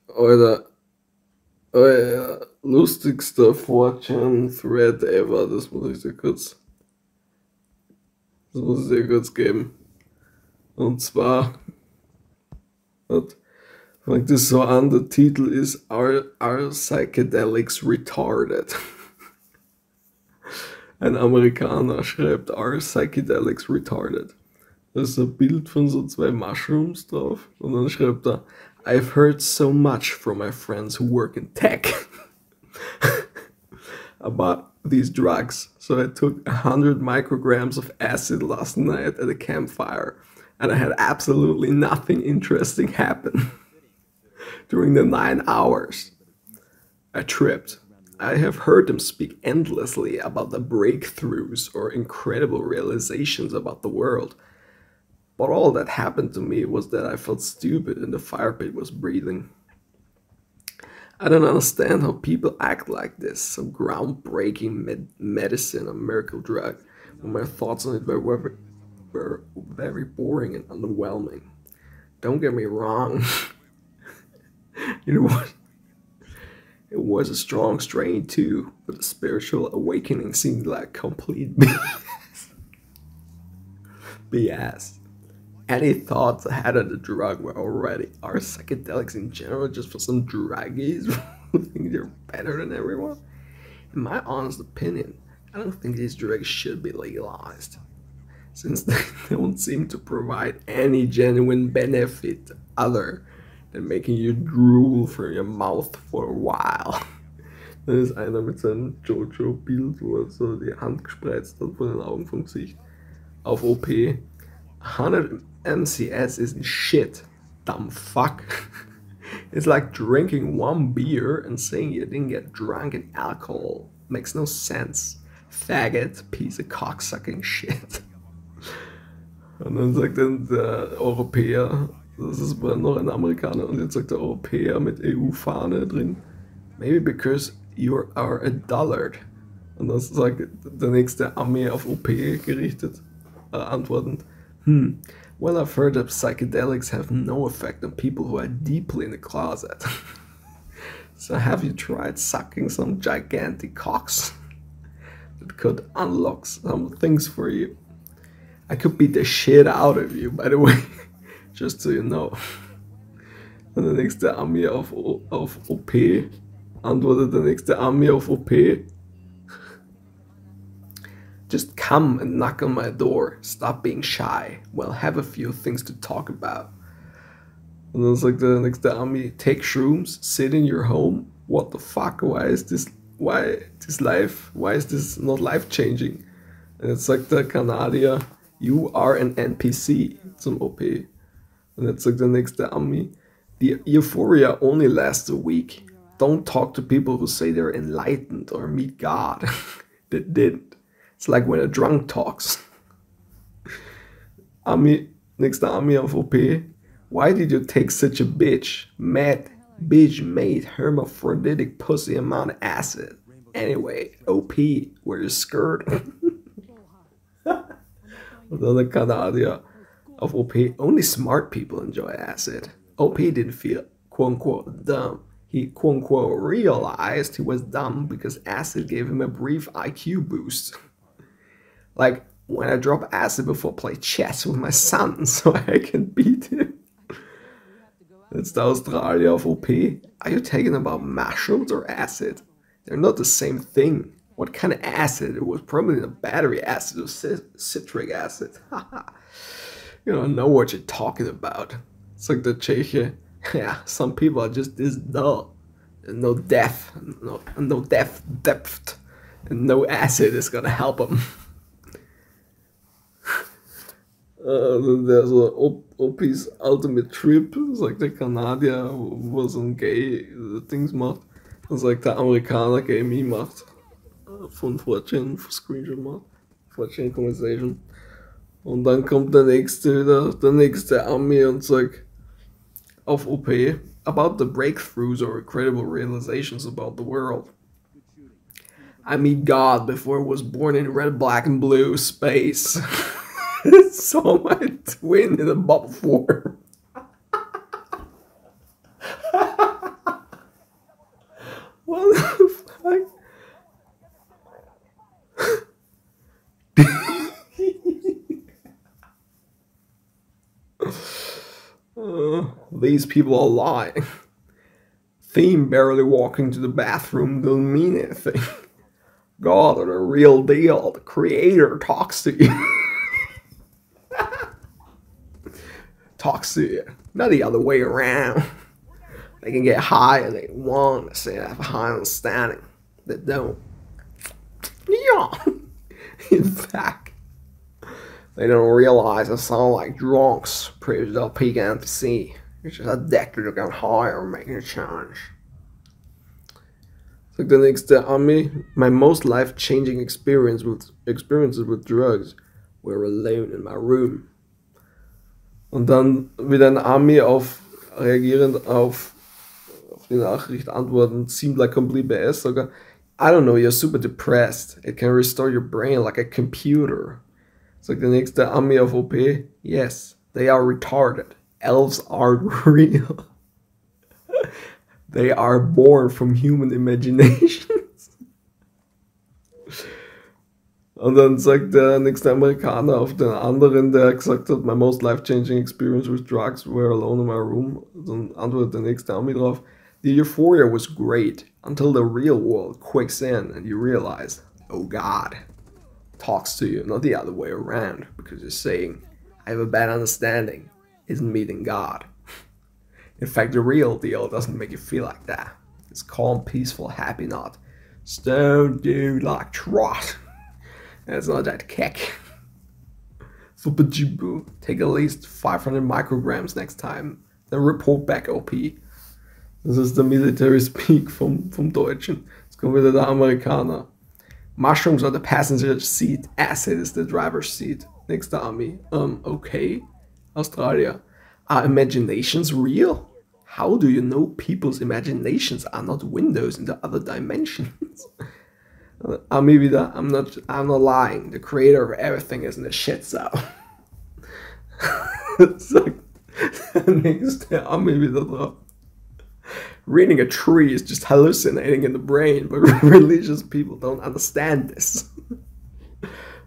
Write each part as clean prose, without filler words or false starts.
Alter, lustigster 4chan-Thread ever, das muss ich dir kurz geben. Und zwar fängt es so an, der Titel ist Are Psychedelics Retarded? Ein Amerikaner schreibt Are Psychedelics Retarded? Da ist ein Bild von so zwei Mushrooms drauf und dann schreibt er I've heard so much from my friends who work in tech about these drugs. So I took 100 micrograms of acid last night at a campfire and I had absolutely nothing interesting happen during the 9 hours. I tripped. I have heard them speak endlessly about the breakthroughs or incredible realizations about the world. But all that happened to me was that I felt stupid and the fire pit was breathing. I don't understand how people act like this, some groundbreaking medicine, a miracle drug, when my thoughts on it were very boring and underwhelming. Don't get me wrong, it was, it was a strong strain too, but the spiritual awakening seemed like complete BS. Any thoughts I had of the drug were already are psychedelics in general just for some druggies who think they're better than everyone? In my honest opinion, I don't think these drugs should be legalized, since they don't seem to provide any genuine benefit other than making you drool from your mouth for a while. Dann ist einer mit seinem Jojo-Bild, wo er so die Hand gespreizt hat vor den Augen vom Gesicht, auf OP. 100 MCS isn't shit, dumb fuck. It's like drinking one beer and saying you didn't get drunk in alcohol. Makes no sense. Faggot, piece of cocksucking shit. Und dann sagt dann der Europäer, das ist noch ein Amerikaner, und jetzt sagt der Europäer mit EU-Fahne drin, maybe because you are a dullard. Und dann sagt der nächste Armee auf OP gerichtet, antwortend, well, I've heard that psychedelics have no effect on people who are deeply in the closet. So have you tried sucking some gigantic cocks? That could unlock some things for you. I could beat the shit out of you, by the way, just so you know. Und der nächste Armee auf OP antwortet der nächste Armee auf OP. Just come and knock on my door. Stop being shy. We'll have a few things to talk about. Und dann sagt der nächste Army, take shrooms, sit in your home. What the fuck? Why is this not life changing? Und jetzt sagt der Kanadier, you are an NPC zum OP. Und jetzt sagt der nächste Army, the euphoria only lasts a week. Don't talk to people who say they're enlightened or meet God. They didn't. It's like when a drunk talks. Next army of OP. Why did you take such a bitch made hermaphroditic pussy amount of acid? Anyway, OP, wear your skirt. Und dann der Kanadier of OP. Only smart people enjoy acid. OP didn't feel quote unquote dumb. He quote unquote realized he was dumb because acid gave him a brief IQ boost. Like when I drop acid before I play chess with my son so I can beat him. It's the Australia of OP. Are you talking about mushrooms or acid? They're not the same thing. What kind of acid? It was probably the battery acid or citric acid. You don't know what you're talking about. It's like the Tscheche. Yeah, some people are just this dull. And no depth, depth, and no acid is gonna help them. There's a OP's Ultimate Trip, das sagt der Kanadier, wo so ein Gay-Dings macht. Das sagt der Amerikaner Gay-Me macht. Von 4chan, Screenshot macht. 4chan Conversation. Und dann kommt der nächste Army und sagt auf OP about the breakthroughs or incredible realizations about the world. I meet God before I was born in red, black, and blue space. Saw my twin in a bubble form. these people are lying. Theme barely walking to the bathroom doesn't mean anything. God, the real deal, the creator talks to you. Talks to you, not the other way around. They can get high and they want to say they have a high understanding. They don't. Yeah. In fact, they don't realize they sound like drunks, previous to peak NPC. It's just addicted to getting high or making a change. It's like the next army, my most life-changing experiences with drugs were alone in my room. Und dann wieder eine Army reagierend auf die Nachricht antworten, seemed like complete BS sogar. I don't know, you're super depressed. It can restore your brain like a computer. It's like the next army of OP. Yes, they are retarded. Elves aren't real. They are born from human imaginations. Und dann sagt der nächste Amerikaner auf den anderen, der gesagt hat, my most life-changing experience with drugs were alone in my room. Dann antwortet der nächste Ami drauf, the euphoria was great until the real world quakes in and you realize, oh God, talks to you, not the other way around, because you're saying, I have a bad understanding, isn't meeting God. In fact, the real deal doesn't make you feel like that. It's calm, peaceful, happy, not stone dude like trot. It's not that kick. Super Jibu. Take at least 500 micrograms next time. Then report back OP. Das ist der Military Speak vom Deutschen. Jetzt kommt wieder der Amerikaner. Mushrooms are the passenger seat. Acid is the driver's seat. Next army. Okay. Australia. Are imaginations real? How do you know people's imaginations are not windows into other dimensions? Army wieder, I'm not lying. The creator of everything is in the shit cell. It's like, next Army wieder drauf. Reading a tree is just hallucinating in the brain, but religious people don't understand this.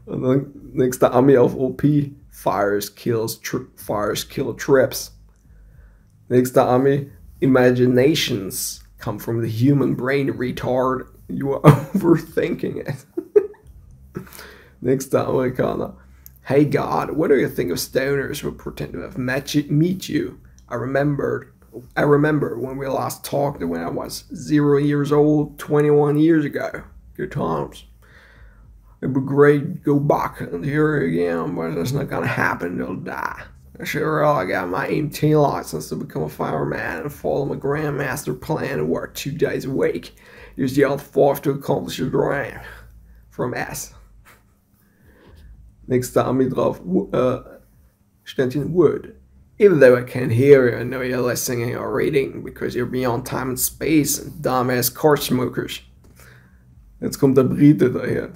And then next army of OP, fires kill trips. Next army, imaginations come from the human brain, retard. You are overthinking it. Next Amerikaner. Hey God, what do you think of stoners who pretend to have meet you? I remember when we last talked when I was 0 years old, 21 years ago. Good times. It'd be great to go back and hear it again, but it's not gonna happen, they'll die. I sure I got my EMT license to become a fireman and follow my grandmaster plan and work 2 days a week. Use the other 5 to accomplish your dream. From S. Next time drauf. Ständchen wood. Even though I can't hear you, I know you're listening or reading because you're beyond time and space and dumbass car smokers. Jetzt kommt der Brite daher.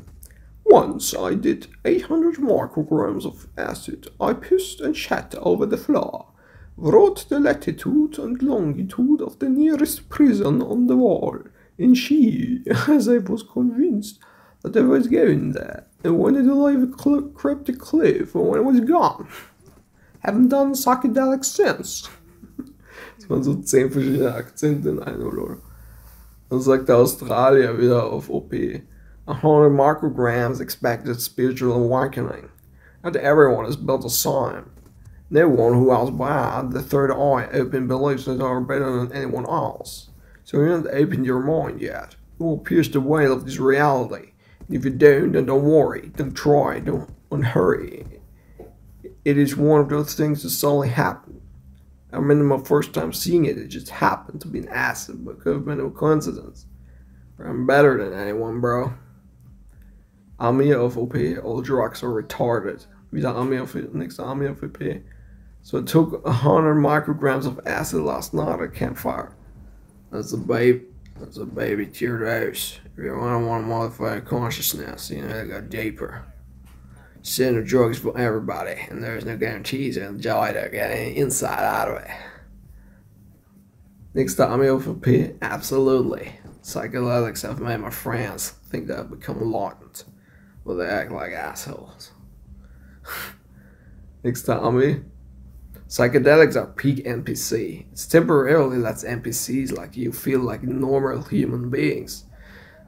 Once I did 800 micrograms of acid. I pissed and shat over the floor. Wrote the latitude and longitude of the nearest prison on the wall. And she, as I was convinced that I was going there, and wanted to leave a cryptic cliff when I was gone. Haven't done psychedelics since. Das waren so 10 verschiedene Akzente in einem, oder? Dann sagt der Australier wieder auf OP. 100 micrograms expected spiritual awakening. Not everyone is built the same. No one who has had the third eye open believes that they are better than anyone else. So you haven't opened your mind yet. You will pierce the veil of this reality. And if you don't, then don't worry, don't try, don't hurry. It is one of those things that suddenly happen. I remember my first time seeing it, it just happened to be an acid, but it could have been a coincidence. I'm better than anyone, bro. Army of OP, all drugs are retarded. Wieder Army of next Army of OP. So I took 100 micrograms of acid last night at campfire. That's a baby tier dose. If you want to modify consciousness, you know, they got deeper. Center drugs for everybody, and there's no guarantees and joy to get any insight out of it. Next time of OP, absolutely. Psychedelics have made my friends think that I've become enlightened, but they act like assholes. Next time, Psychedelics are peak NPC. It temporarily lets NPCs like you feel like normal human beings.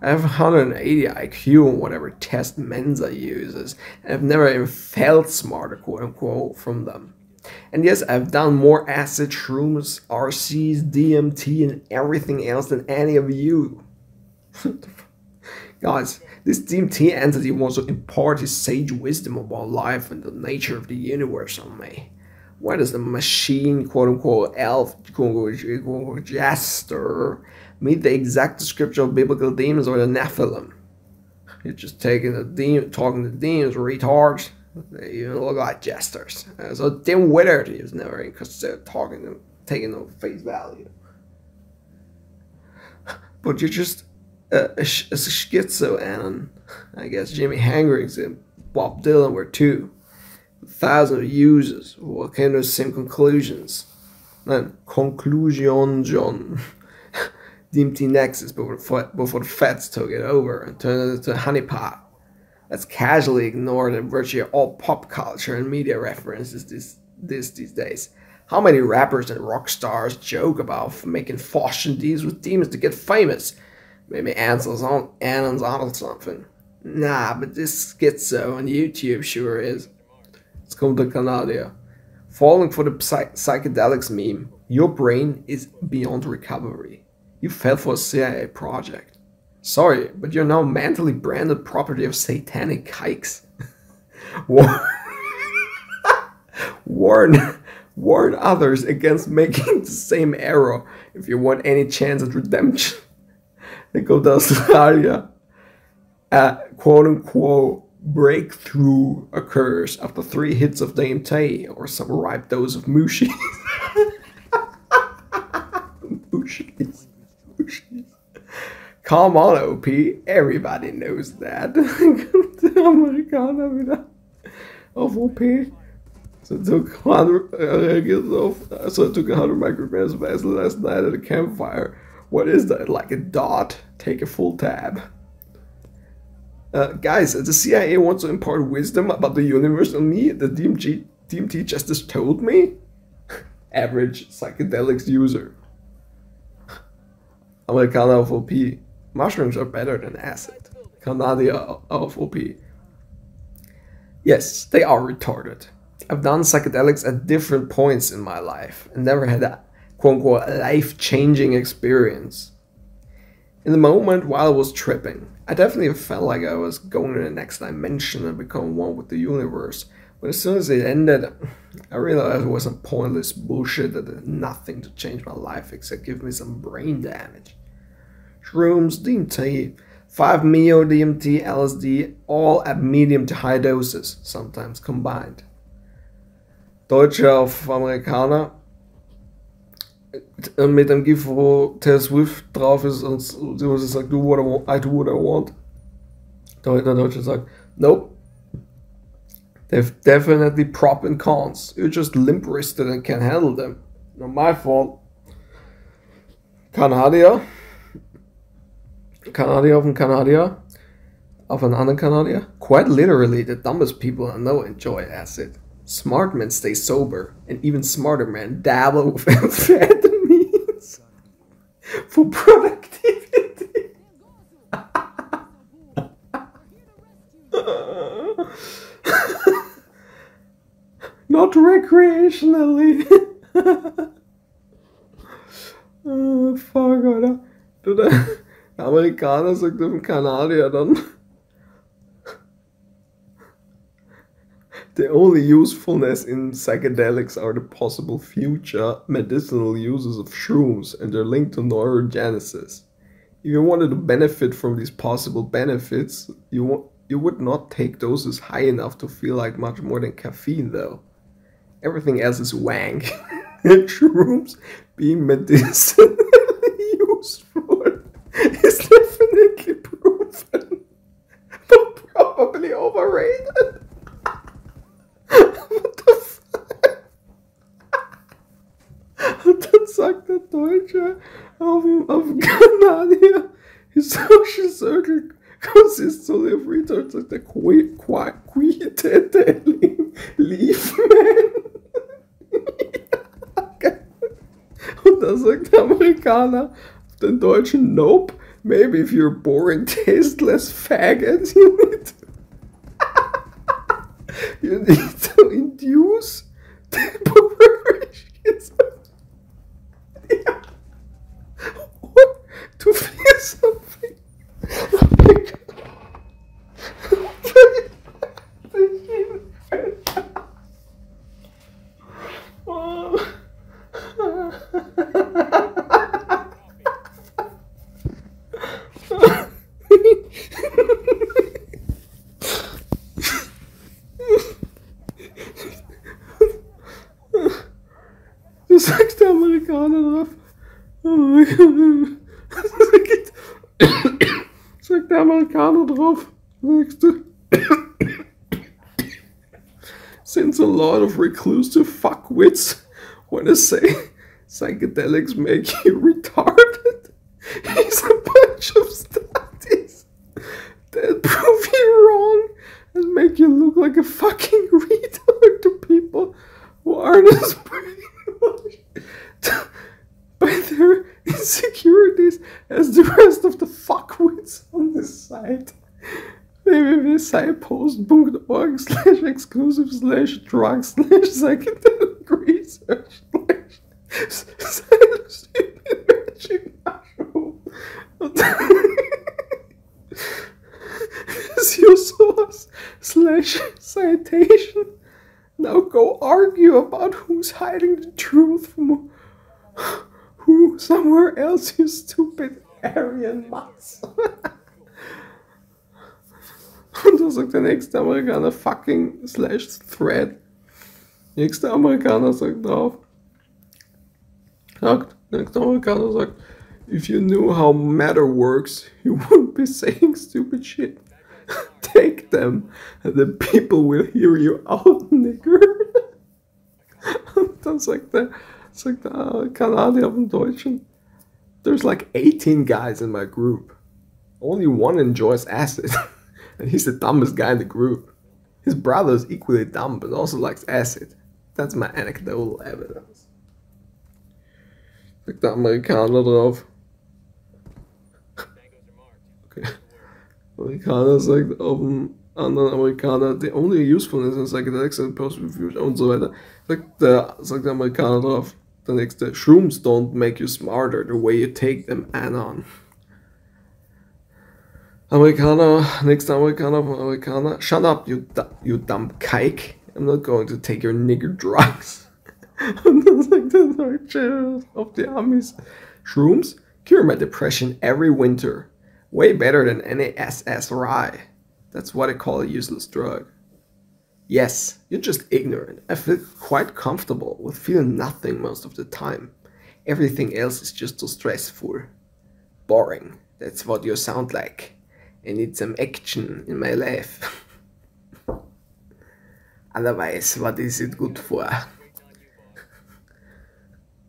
I have 180 IQ on whatever test Mensa uses, and I've never even felt smarter, quote unquote, from them. And yes, I've done more acid, shrooms, RCs, DMT, and everything else than any of you. Guys, this DMT entity wants to impart his sage wisdom about life and the nature of the universe on me. Why does the machine, quote unquote, elf, quote unquote, jester, meet the exact description of biblical demons or the Nephilim? You're just taking the demon, talking to demons, retards. They even look like jesters. So Dim Withered is never considered talking to them, taking them face value. But you're just a schizo, and I guess Jimi Hendrix and Bob Dylan were too. Thousands of users who all came to the same conclusions. Then conclusion, John. DMT Nexus before the feds took it over and turned it into a honeypot. Let's casually ignore that virtually all pop culture and media references these days. How many rappers and rock stars joke about making fashion deals with demons to get famous? Maybe Anson's on something. Nah, but this schizo on YouTube sure is. Let's come to Canada. Falling for the psychedelics meme, your brain is beyond recovery. You fell for a CIA project. Sorry, but you're now mentally branded property of satanic hikes. Warn others against making the same error if you want any chance at redemption. They go to Australia. Quote unquote breakthrough occurs after 3 hits of DMT or some ripe dose of mushies. Mushies. Come on, OP. Everybody knows that. Amerikaner wieder auf OP. So I took 100 micrograms of acid last night at a campfire. What is that? Like a dot? Take a full tab. Guys, the CIA wants to impart wisdom about the universe on me. The DMT just told me. Average psychedelics user. Amerikaner auf OP. Mushrooms are better than acid. Canada of OP. Yes, they are retarded. I've done psychedelics at different points in my life and never had a quote-unquote life-changing experience. In the moment while I was tripping, I definitely felt like I was going to the next dimension and become one with the universe. But as soon as it ended, I realized it was some pointless bullshit that did nothing to change my life except give me some brain damage. Shrooms, DMT, 5-MeO, DMT, LSD, all at medium to high doses, sometimes combined. Deutsche auf Amerikaner mit dem GIF, wo Taylor Swift drauf ist und sie sagt, do what I want, I do what I want. Der Deutsche sagt, nope. They've definitely pros and cons. You're just limp-wristed and can't handle them. Not my fault. Kanadier auf einen anderen Kanadier. Quite literally, the dumbest people I know enjoy acid. Smart men stay sober, and even smarter men dabble with amphetamines for productivity. Not recreationally. Oh, fuck, Alter. Du, der Amerikaner sagt dem Kanadier dann, the only usefulness in psychedelics are the possible future medicinal uses of shrooms and their link to neurogenesis. If you wanted to benefit from these possible benefits, you would not take doses high enough to feel like much more than caffeine, though. Everything else is wank. And shrooms being medicinally useful is definitely proven, but probably overrated. What the fuck? Und dann sagt der Deutsche auf Kanadier, his social circle consists only of retards like the quiet leaf man. Und da sagt der Amerikaner auf den Deutschen, nope, maybe if you're boring, tasteless faggot, you need to induce temporary shit. Yeah. Or to feel something. Oh my God. Du sagst der Amerikaner drauf. Oh mein Gott. Sagt der Amerikaner drauf. Sagst du. Since a lot of reclusive fuckwits want to say psychedelics make you retarded, here's a bunch of studies that prove you wrong and make you look like a fucking retard to people who aren't as brainwashed by their insecurities as the rest of the fuckwits on this site. www.scipost.org/exclusive/drug/psychedelic research/psilocybin magic mushroom. Is your source/citation. Now go argue about who's hiding the truth from who somewhere else, you stupid Aryan mutts. Und da sagt der nächste Amerikaner fucking /thread. Nächster Amerikaner sagt drauf. Nächster Amerikaner sagt, if you knew how matter works, you wouldn't be saying stupid shit. Take them and the people will hear you out, nigger. Und dann sagt der Kanadier auf dem Deutschen, there's like 18 guys in my group. Only one enjoys acid. And he's the dumbest guy in the group. His brother is equally dumb, but also likes acid. That's my anecdotal evidence. Sagt der Amerikaner drauf. Okay. Amerikaner sagt auf dem anderen Amerikaner, the only usefulness in psychedelics and post-reviews und so weiter. Sagt der Amerikaner drauf. Der nächste, shrooms don't make you smarter the way you take them, anon. Nächster Amerikaner, shut up, you dumb kike. I'm not going to take your nigger drugs. Und dann sagt der Deutsche auf die Amis, shrooms cure my depression every winter. Way better than any SSRI. That's what I call a useless drug. Yes, you're just ignorant. I feel quite comfortable with feeling nothing most of the time. Everything else is just so stressful. Boring. That's what you sound like. I need some action in my life. Otherwise, what is it good for?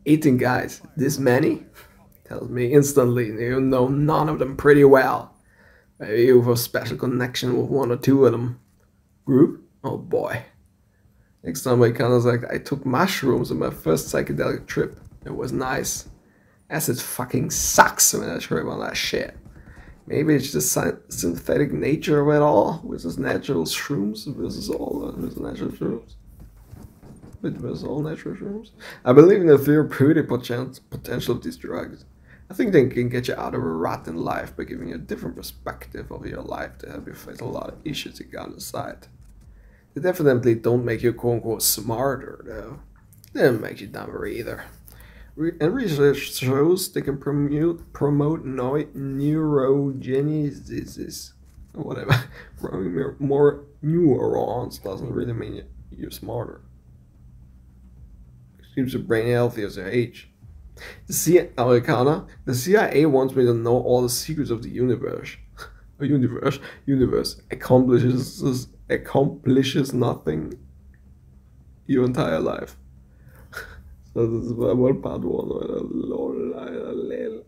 18 guys, this many? Tells me instantly you know none of them pretty well. Maybe you have a special connection with one or two of them. Group? Oh boy. Next time I kind of like, I took mushrooms on my first psychedelic trip. It was nice. Acid fucking sucks when I trip on that shit. Maybe it's the synthetic nature of it all, versus natural shrooms, versus all natural shrooms. Versus all natural shrooms. I believe in the therapeutic potential of these drugs. I think they can get you out of a rut in life by giving you a different perspective of your life to help you face a lot of issues you got on the side. They definitely don't make you quote-unquote smarter, though. They don't make you dumber either. And research shows they can promote neurogenesis, or whatever. Growing more neurons doesn't really mean you're smarter. It keeps your brain healthy as you age. The CIA wants me to know all the secrets of the universe. Universe accomplishes nothing your entire life. Das war wohl Part 1, oder? Lol, Alter, lel.